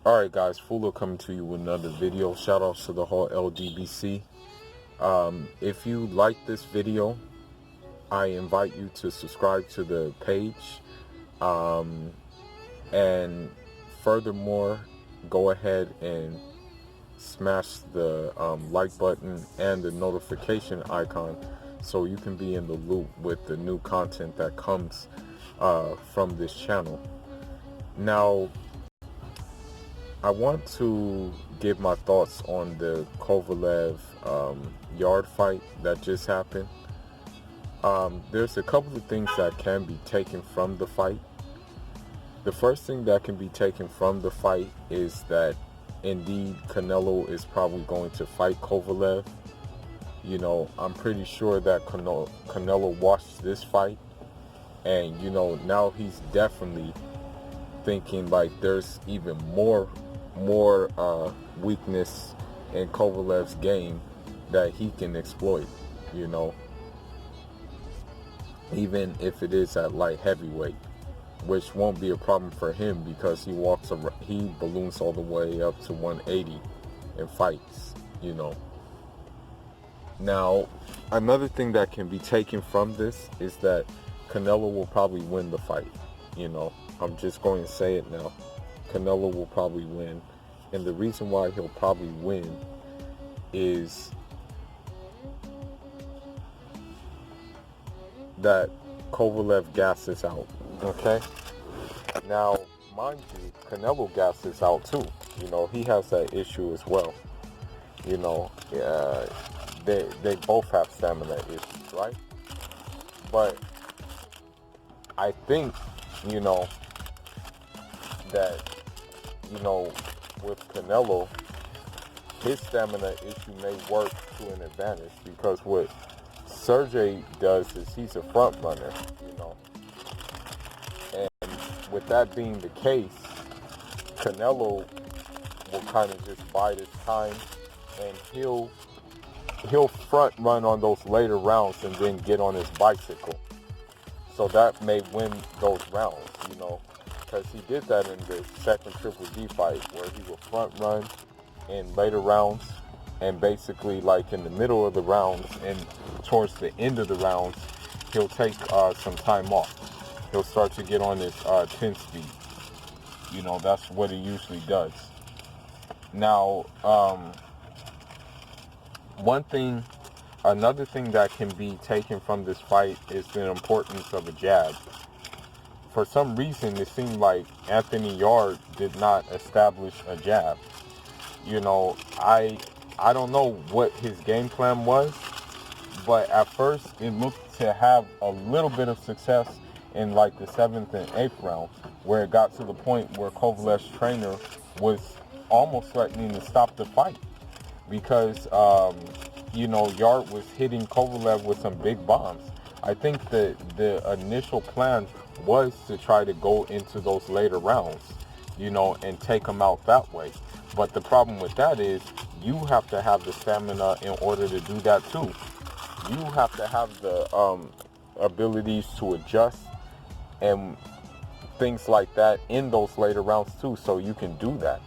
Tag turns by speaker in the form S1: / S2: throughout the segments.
S1: Alright guys, Fuller coming to you with another video. Shout outs to the whole LGBC. If you like this video, I invite you to subscribe to the page. And furthermore, go ahead and smash the like button and the notification icon so you can be in the loop with the new content that comes from this channel. Now, I want to give my thoughts on the Kovalev Yarde fight that just happened. There's a couple of things that can be taken from the fight. The first thing that can be taken from the fight is that indeed Canelo is probably going to fight Kovalev. You know, I'm pretty sure that Canelo watched this fight, and you know, now he's definitely thinking like there's even more weakness in Kovalev's game that he can exploit, you know, even if it is at light heavyweight, which won't be a problem for him because he balloons all the way up to 180 in fights, you know. Now, another thing that can be taken from this is that Canelo will probably win the fight, you know. I'm just going to say it now. Canelo will probably win. And the reason why he'll probably win is that Kovalev gasses out. Okay? Now, mind you, Canelo gasses out too. You know, he has that issue as well. You know, they both have stamina issues, right? But I think, you know, that, you know, with Canelo, his stamina issue may work to an advantage because what Sergey does is he's a front runner, you know. And with that being the case, Canelo will kind of just bide his time and he'll front run on those later rounds and then get on his bicycle. So that may win those rounds, you know. Because he did that in the second Triple G fight where he would front run in later rounds and basically like in the middle of the rounds and towards the end of the rounds he'll take some time off. He'll start to get on his 10 speed. You know, that's what he usually does. Now, another thing that can be taken from this fight is the importance of a jab. For some reason, it seemed like Anthony Yarde did not establish a jab. You know, I don't know what his game plan was, but at first it looked to have a little bit of success in like the 7th and 8th round, where it got to the point where Kovalev's trainer was almost threatening to stop the fight because, you know, Yarde was hitting Kovalev with some big bombs. I think the initial plan was to try to go into those later rounds, you know, and take them out that way. But the problem with that is you have to have the stamina in order to do that too. You have to have the abilities to adjust and things like that in those later rounds too, so you can do that.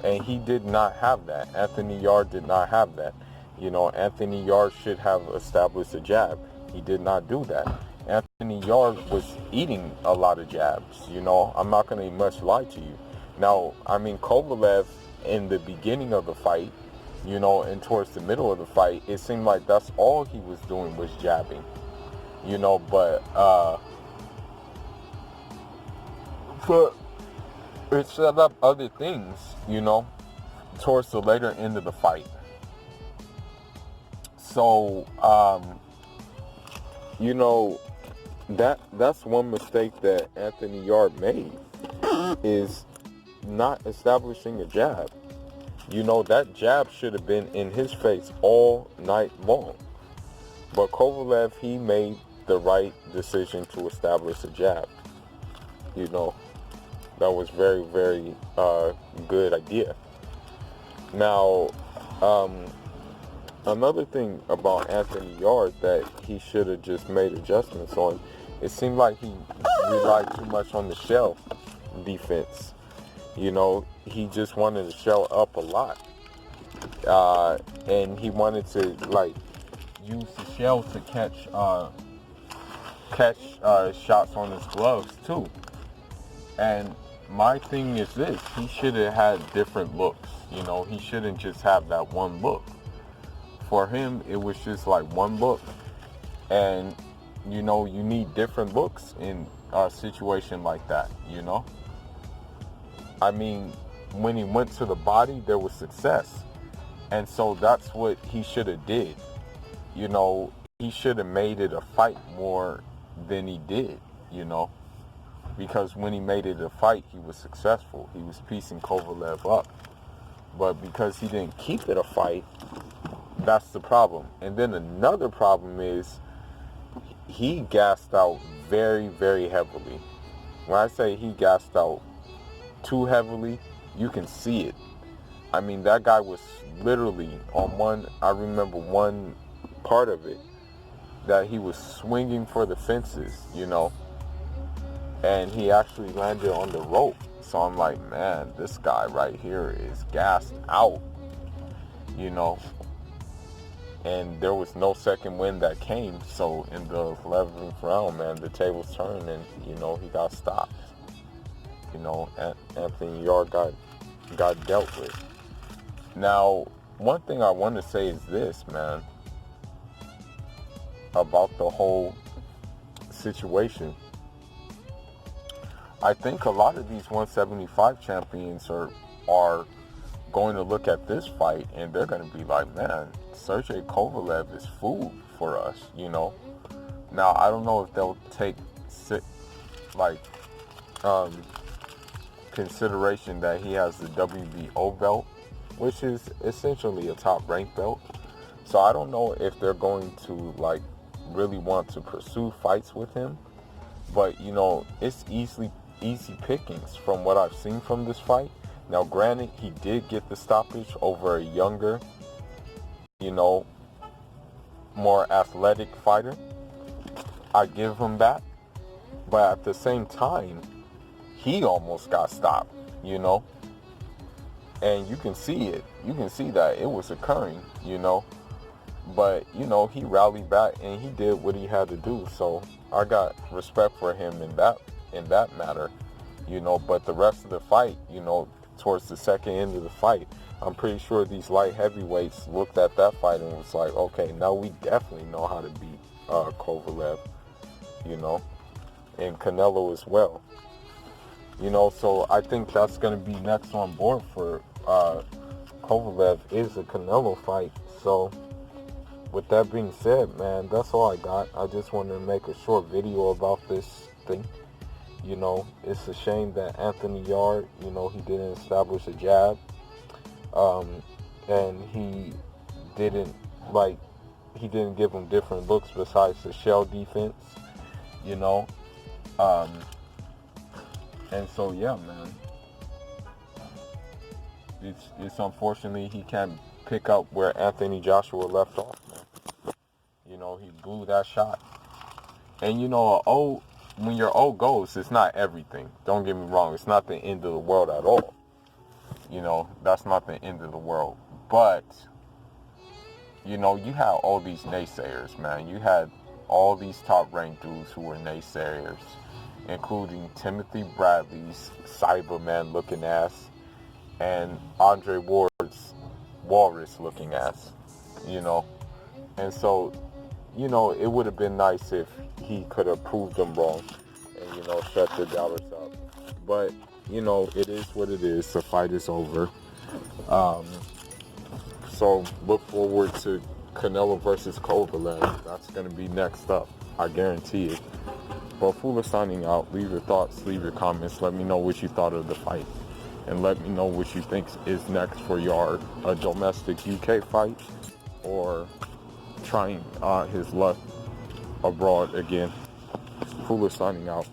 S1: And he did not have that. Anthony Yarde did not have that. Anthony Yarde should have established a jab. He did not do that. Anthony Yarde was eating a lot of jabs. I'm not going to much lie to you. Now, Kovalev in the beginning of the fight, and towards the middle of the fight, it seemed like that's all he was doing was jabbing. But it set up other things, towards the later end of the fight. So, that's one mistake that Anthony Yarde made, is not establishing a jab. That jab should have been in his face all night long. But Kovalev, he made the right decision to establish a jab. That was very, very good idea. Now, another thing about Anthony Yarde that he should have just made adjustments on, it seemed like he relied too much on the shell defense. He just wanted to shell up a lot. And he wanted to, use the shell to catch shots on his gloves, too. And my thing is this, he should have had different looks. He shouldn't just have that one look. For him, it was just like one look. And, you need different looks in a situation like that, when he went to the body, there was success. And so that's what he should have did. He should have made it a fight more than he did, because when he made it a fight, he was successful. He was piecing Kovalev up. But because he didn't keep it a fight, that's the problem. And then another problem is he gassed out very, very heavily. When I say he gassed out too heavily, you can see it. That guy was literally on I remember one part of it, that he was swinging for the fences, and he actually landed on the rope. So I'm like, man, this guy right here is gassed out, and there was no second wind that came. So in the 11th round, man, the tables turned, and he got stopped. Anthony Yarde got dealt with. Now, one thing I want to say is this, man, about the whole situation. I think a lot of these 175 champions are going to look at this fight, and they're going to be like, man, Sergey Kovalev is food for us, Now, I don't know if they'll take consideration that he has the WBO belt, which is essentially a top ranked belt. So I don't know if they're going to really want to pursue fights with him. But it's easy pickings from what I've seen from this fight. Now, granted, he did get the stoppage over a younger, more athletic fighter. I give him that. But at the same time, he almost got stopped, and you can see it. You can see that it was occurring, but he rallied back and he did what he had to do. So I got respect for him in that matter, but the rest of the fight, towards the second end of the fight, I'm pretty sure these light heavyweights looked at that fight and was like, okay, now we definitely know how to beat Kovalev, and Canelo as well. So I think that's going to be next on board for Kovalev is a Canelo fight. So with that being said, man, that's all I got. I just wanted to make a short video about this thing. It's a shame that Anthony Yarde, he didn't establish a jab. And he didn't give him different looks besides the shell defense, and so, yeah, man, it's unfortunately he can't pick up where Anthony Joshua left off, man. He blew that shot. And, when your O goes, it's not everything. Don't get me wrong. It's not the end of the world at all. You know, that's not the end of the world. But, you know, you had all these naysayers, man. You had all these top-ranked dudes who were naysayers, including Timothy Bradley's Cyberman-looking ass and Andre Ward's Walrus-looking ass, you know. And so, you know, it would have been nice if he could have proved them wrong and, you know, shut the doubters up. But, you know, it is what it is. The fight is over. So look forward to Canelo versus Kovalev. That's going to be next up. I guarantee it. But Fula signing out. Leave your thoughts, leave your comments. Let me know what you thought of the fight. And let me know what you think is next for Yarde. A domestic UK fight or trying his luck abroad again. Fula signing out.